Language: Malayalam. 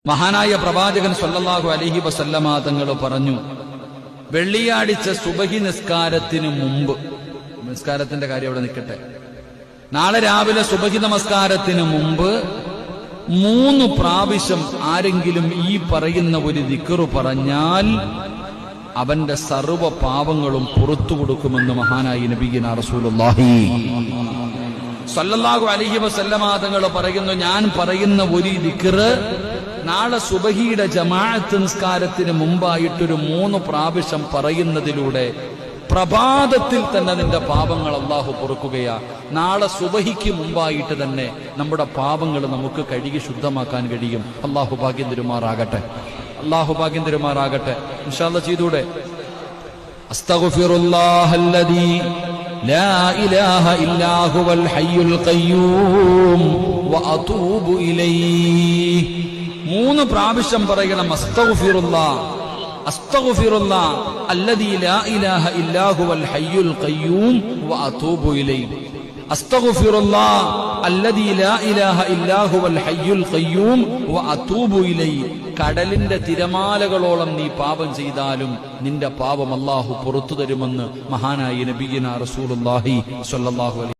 മഹാനായ പ്രവാചകൻ സല്ലല്ലാഹു അലൈഹി വസല്ലമ തങ്ങൾ പറഞ്ഞു, വെള്ളിയാഴ്ച സുബഹി നിസ്കാരത്തിന് മുമ്പ്, നിസ്കാരത്തിന്റെ കാര്യം അവിടെ നിൽക്കട്ടെ, നാളെ രാവിലെ സുബഹി നമസ്കാരത്തിന് മുമ്പ് 3 പ്രാവശ്യം ആരെങ്കിലും ഈ പറയുന്ന ഒരു ദിക്റ് പറഞ്ഞാൽ അവന്റെ സർവ്വ പാപങ്ങളും പുറത്തു കൊടുക്കുമെന്ന് മഹാനായ നബിയുനാ റസൂലുള്ളാഹി സല്ലല്ലാഹു അലൈഹി വസല്ലമ തങ്ങൾ പറയുന്നു, ഞാൻ പറയുന്ന ഒരു ദിക്റ് നാളെ സുബഹിയുടെ ജമാഅത്ത് നിസ്കാരത്തിന് മുമ്പായിട്ടൊരു 3 പ്രാവശ്യം പറയുന്നതിലൂടെ പ്രഭാതത്തിൽ തന്നെ നിന്റെ പാപങ്ങൾ അല്ലാഹു പൊറുക്കുകയാ. നാളെ സുബഹിക്ക് മുമ്പായിട്ട് തന്നെ നമ്മുടെ പാപങ്ങൾ നമുക്ക് കഴുകി ശുദ്ധമാക്കാൻ കഴിയും. അല്ലാഹു ഭാഗ്യം തരുമാറാകട്ടെ, അല്ലാഹു ഭാഗ്യം തരുമാറാകട്ടെ. ഇൻഷാ അല്ലാഹ് ചെയ്തൂടെ? അസ്തഗ്ഫിറുല്ലാഹല്ലദീ ലാ ഇലാഹ ഇല്ലാ ഹുവൽ ഹയ്യുൽ ഖയ്യൂം വഅതൂബു ഇലൈഹി. 3 പ്രാവശ്യം പറയണം. അസ്തഗ്ഫിറുല്ലാഹ് അസ്തഗ്ഫിറുല്ലാഹ് അല്ലദീ ലാ ഇലാഹ ഇല്ലാ ഹുവൽ ഹയ്യുൽ ഖയ്യൂം വഅതൂബു ഇലൈഹി. അസ്തഗ്ഫിറുല്ലാഹ് അല്ലദീ ലാ ഇലാഹ ഇല്ലാ ഹുവൽ ഹയ്യുൽ ഖയ്യൂം വഅതൂബു ഇലൈഹി. കടലിന്റെ തിരമാലകളോളം നീ പാപം ചെയ്താലും നിന്റെ പാപം അല്ലാഹു പുറത്തു തരുമെന്ന് മഹാനായ നബിയുനാ റസൂലുള്ളാഹി സ്വല്ലല്ലാഹു അലൈഹി